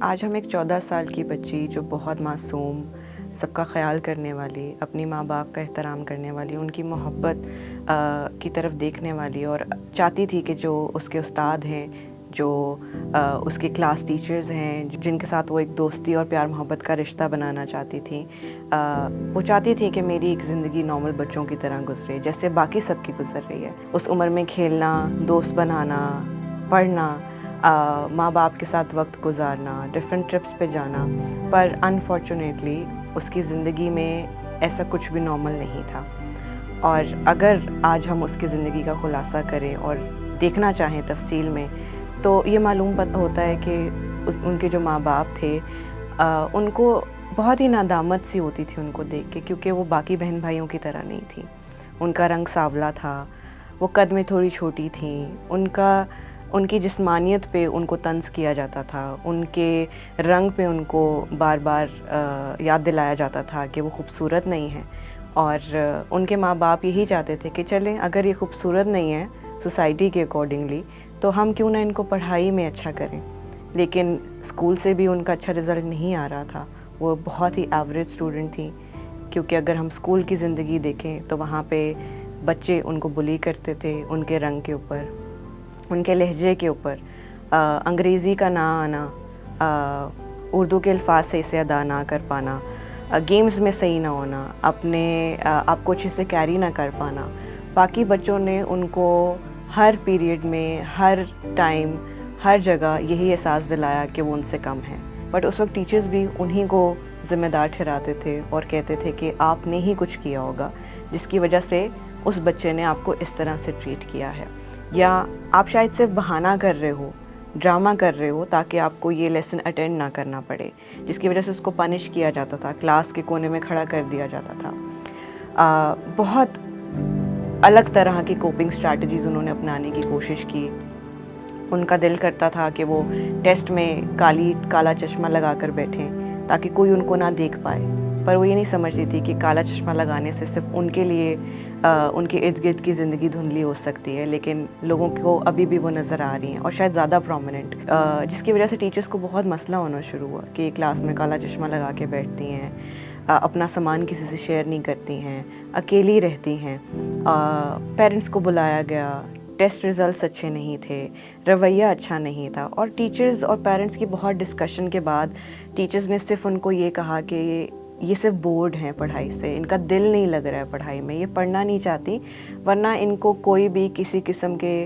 آج ہم ایک 14 سال کی بچی جو بہت معصوم، سب کا خیال کرنے والی، اپنی ماں باپ کا احترام کرنے والی، ان کی محبت کی طرف دیکھنے والی اور چاہتی تھی کہ جو اس کے استاد ہیں، جو اس کے کلاس ٹیچرز ہیں، جن کے ساتھ وہ ایک دوستی اور پیار محبت کا رشتہ بنانا چاہتی تھیں، وہ چاہتی تھی کہ میری ایک زندگی نارمل بچوں کی طرح گزرے جیسے باقی سب کی گزر رہی ہے۔ اس عمر میں کھیلنا، دوست بنانا، پڑھنا، ماں باپ کے ساتھ وقت گزارنا، ڈفرینٹ ٹرپس پہ جانا، پر انفارچونیٹلی اس کی زندگی میں ایسا کچھ بھی نارمل نہیں تھا۔ اور اگر آج ہم اس کی زندگی کا خلاصہ کریں اور دیکھنا چاہیں تفصیل میں، تو یہ معلوم ہوتا ہے کہ ان کے جو ماں باپ تھے ان کو بہت ہی ندامت سی ہوتی تھی ان کو دیکھ کے، کیونکہ وہ باقی بہن بھائیوں کی طرح نہیں تھی۔ ان کا رنگ سانولا تھا، وہ قد میں تھوڑی چھوٹی تھیں، ان کی جسمانیت پہ ان کو طنز کیا جاتا تھا، ان کے رنگ پہ ان کو بار بار یاد دلایا جاتا تھا کہ وہ خوبصورت نہیں ہیں، اور ان کے ماں باپ یہی چاہتے تھے کہ چلیں اگر یہ خوبصورت نہیں ہے سوسائٹی کے اکارڈنگلی تو ہم کیوں نہ ان کو پڑھائی میں اچھا کریں۔ لیکن اسکول سے بھی ان کا اچھا رزلٹ نہیں آ رہا تھا، وہ بہت ہی ایوریج اسٹوڈنٹ تھی، کیونکہ اگر ہم اسکول کی زندگی دیکھیں تو وہاں پہ بچے ان کو بلی کرتے تھے ان کے رنگ کے اوپر، ان کے لہجے کے اوپر، انگریزی کا نہ آنا، اردو کے الفاظ صحیح سے ادا نہ کر پانا، گیمز میں صحیح نہ ہونا، اپنے آپ کو اچھے سے کیری نہ کر پانا۔ باقی بچوں نے ان کو ہر پیریڈ میں، ہر ٹائم، ہر جگہ یہی احساس دلایا کہ وہ ان سے کم ہیں، بٹ اس وقت ٹیچرز بھی انہی کو ذمہ دار ٹھہراتے تھے اور کہتے تھے کہ آپ نے ہی کچھ کیا ہوگا جس کی وجہ سے اس بچے نے آپ کو اس طرح سے ٹریٹ کیا ہے، یا آپ شاید صرف بہانہ کر رہے ہو، ڈرامہ کر رہے ہو تاکہ آپ کو یہ لیسن اٹینڈ نہ کرنا پڑے، جس کی وجہ سے اس کو پنش کیا جاتا تھا، کلاس کے کونے میں کھڑا کر دیا جاتا تھا۔ بہت الگ طرح کی کوپنگ اسٹریٹجیز انہوں نے اپنانے کی کوشش کی۔ ان کا دل کرتا تھا کہ وہ ٹیسٹ میں کالا چشمہ لگا کر بیٹھیں تاکہ کوئی ان کو نہ دیکھ پائے، پر وہ یہ نہیں سمجھتی تھی کہ کالا چشمہ لگانے سے صرف ان کے لیے ان کے ارد گرد کی زندگی دھندلی ہو سکتی ہے، لیکن لوگوں کو ابھی بھی وہ نظر آ رہی ہیں اور شاید زیادہ پرومیننٹ، جس کی وجہ سے ٹیچرز کو بہت مسئلہ ہونا شروع ہوا کہ کلاس میں کالا چشمہ لگا کے بیٹھتی ہیں، اپنا سامان کسی سے شیئر نہیں کرتی ہیں، اکیلی رہتی ہیں۔ پیرنٹس کو بلایا گیا، ٹیسٹ ریزلٹس اچھے نہیں تھے، رویہ اچھا نہیں تھا، اور ٹیچرز اور پیرنٹس کی بہت ڈسکشن کے بعد ٹیچرز نے صرف ان کو یہ کہا کہ یہ صرف بورڈ ہیں پڑھائی سے، ان کا دل نہیں لگ رہا ہے پڑھائی میں، یہ پڑھنا نہیں چاہتی، ورنہ ان کو کوئی بھی کسی قسم کے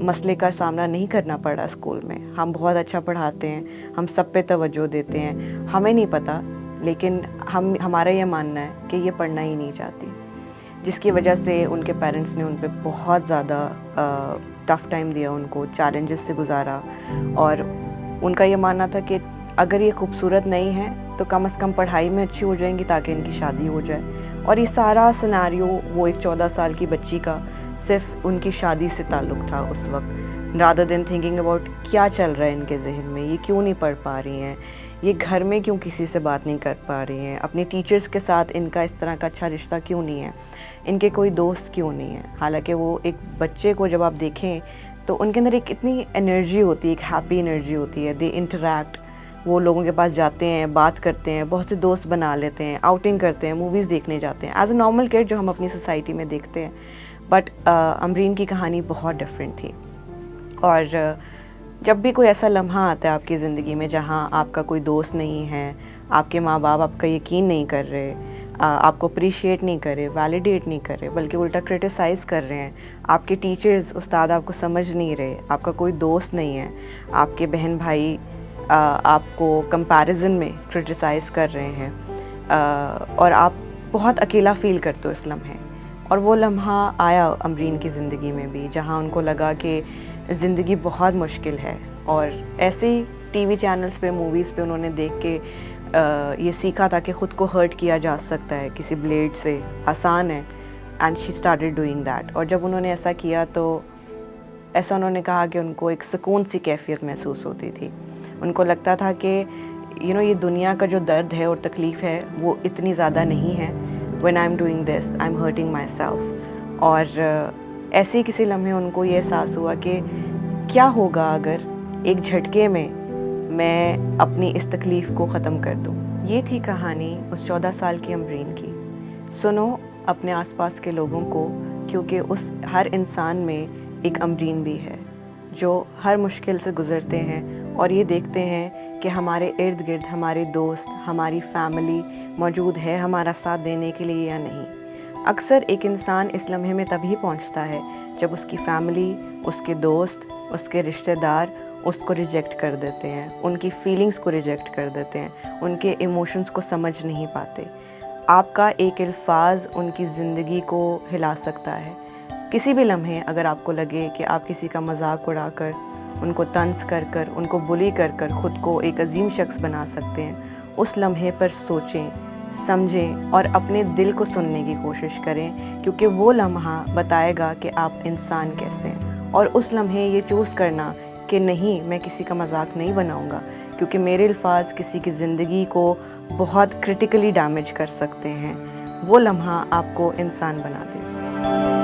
مسئلے کا سامنا نہیں کرنا پڑا اسکول میں۔ ہم بہت اچھا پڑھاتے ہیں، ہم سب پہ توجہ دیتے ہیں، ہمیں نہیں پتہ، لیکن ہمارا یہ ماننا ہے کہ یہ پڑھنا ہی نہیں چاہتی، جس کی وجہ سے ان کے پیرنٹس نے ان پہ بہت زیادہ ٹف ٹائم دیا، ان کو چیلنجز سے گزارا، اور ان کا یہ ماننا تھا کہ اگر یہ خوبصورت نہیں ہے تو کم از کم پڑھائی میں اچھی ہو جائیں گی تاکہ ان کی شادی ہو جائے۔ اور یہ سارا سیناریو وہ ایک 14 سال کی بچی کا صرف ان کی شادی سے تعلق تھا اس وقت، رادر دین تھنکنگ اباؤٹ کیا چل رہا ہے ان کے ذہن میں، یہ کیوں نہیں پڑھ پا رہی ہیں، یہ گھر میں کیوں کسی سے بات نہیں کر پا رہی ہیں، اپنے ٹیچرز کے ساتھ ان کا اس طرح کا اچھا رشتہ کیوں نہیں ہے، ان کے کوئی دوست کیوں نہیں ہے۔ حالانکہ وہ ایک بچے کو جب آپ دیکھیں تو ان کے اندر ایک اتنی انرجی ہوتی ہے، ایک ہیپی انرجی ہوتی ہے، دے انٹریکٹ، وہ لوگوں کے پاس جاتے ہیں، بات کرتے ہیں، بہت سے دوست بنا لیتے ہیں، آؤٹنگ کرتے ہیں، موویز دیکھنے جاتے ہیں، ایز اے نارمل کڈ جو ہم اپنی سوسائٹی میں دیکھتے ہیں۔ بٹ امرین کی کہانی بہت ڈفرینٹ تھی، اور جب بھی کوئی ایسا لمحہ آتا ہے آپ کی زندگی میں جہاں آپ کا کوئی دوست نہیں ہے، آپ کے ماں باپ آپ کا یقین نہیں کر رہے، آپ کو اپریشیٹ نہیں کر رہے، ویلیڈیٹ نہیں کر رہے، بلکہ الٹا کرٹیسائز کر رہے ہیں، آپ کے ٹیچرز استاد آپ کو سمجھ نہیں رہے، آپ کا کوئی دوست نہیں ہے، آپ کے بہن بھائی آپ کو کمپیریزن میں کرٹیسائز کر رہے ہیں، اور آپ بہت اکیلا فیل کرتے ہو اس لمحے، اور وہ لمحہ آیا امرین کی زندگی میں بھی جہاں ان کو لگا کہ زندگی بہت مشکل ہے، اور ایسے ہی ٹی وی چینلز پہ، موویز پہ انہوں نے دیکھ کے یہ سیکھا تھا کہ خود کو ہرٹ کیا جا سکتا ہے کسی بلیڈ سے، آسان ہے، and she started doing that. اور جب انہوں نے ایسا کیا تو ایسا انہوں نے کہا کہ ان کو ایک سکون سی کیفیت محسوس ہوتی تھی، ان کو لگتا تھا کہ یہ دنیا کا جو درد ہے اور تکلیف ہے وہ اتنی زیادہ نہیں ہے، when I'm doing this I'm hurting myself۔ اور ایسے ہی کسی لمحے ان کو یہ احساس ہوا کہ کیا ہوگا اگر ایک جھٹکے میں میں اپنی اس تکلیف کو ختم کر دوں۔ یہ تھی کہانی اس 14 سال کی امبرین کی۔ سنو اپنے آس پاس کے لوگوں کو، کیونکہ اس ہر انسان میں ایک امبرین بھی ہے جو ہر مشکل سے گزرتے ہیں اور یہ دیکھتے ہیں کہ ہمارے ارد گرد ہمارے دوست، ہماری فیملی موجود ہے ہمارا ساتھ دینے کے لیے یا نہیں۔ اکثر ایک انسان اس لمحے میں تبھی پہنچتا ہے جب اس کی فیملی، اس کے دوست، اس کے رشتہ دار اس کو ریجیکٹ کر دیتے ہیں، ان کی فیلنگز کو ریجیکٹ کر دیتے ہیں، ان کے ایموشنز کو سمجھ نہیں پاتے۔ آپ کا ایک الفاظ ان کی زندگی کو ہلا سکتا ہے۔ کسی بھی لمحے اگر آپ کو لگے کہ آپ کسی کا مذاق اڑا کر، ان کو طنز کر کر، ان کو بلی کر کر خود کو ایک عظیم شخص بنا سکتے ہیں، اس لمحے پر سوچیں، سمجھیں اور اپنے دل کو سننے کی کوشش کریں، کیونکہ وہ لمحہ بتائے گا کہ آپ انسان کیسے ہیں۔ اور اس لمحے یہ چوز کرنا کہ نہیں، میں کسی کا مذاق نہیں بناؤں گا، کیونکہ میرے الفاظ کسی کی زندگی کو بہت کرٹیکلی ڈیمیج کر سکتے ہیں، وہ لمحہ آپ کو انسان بنا دے۔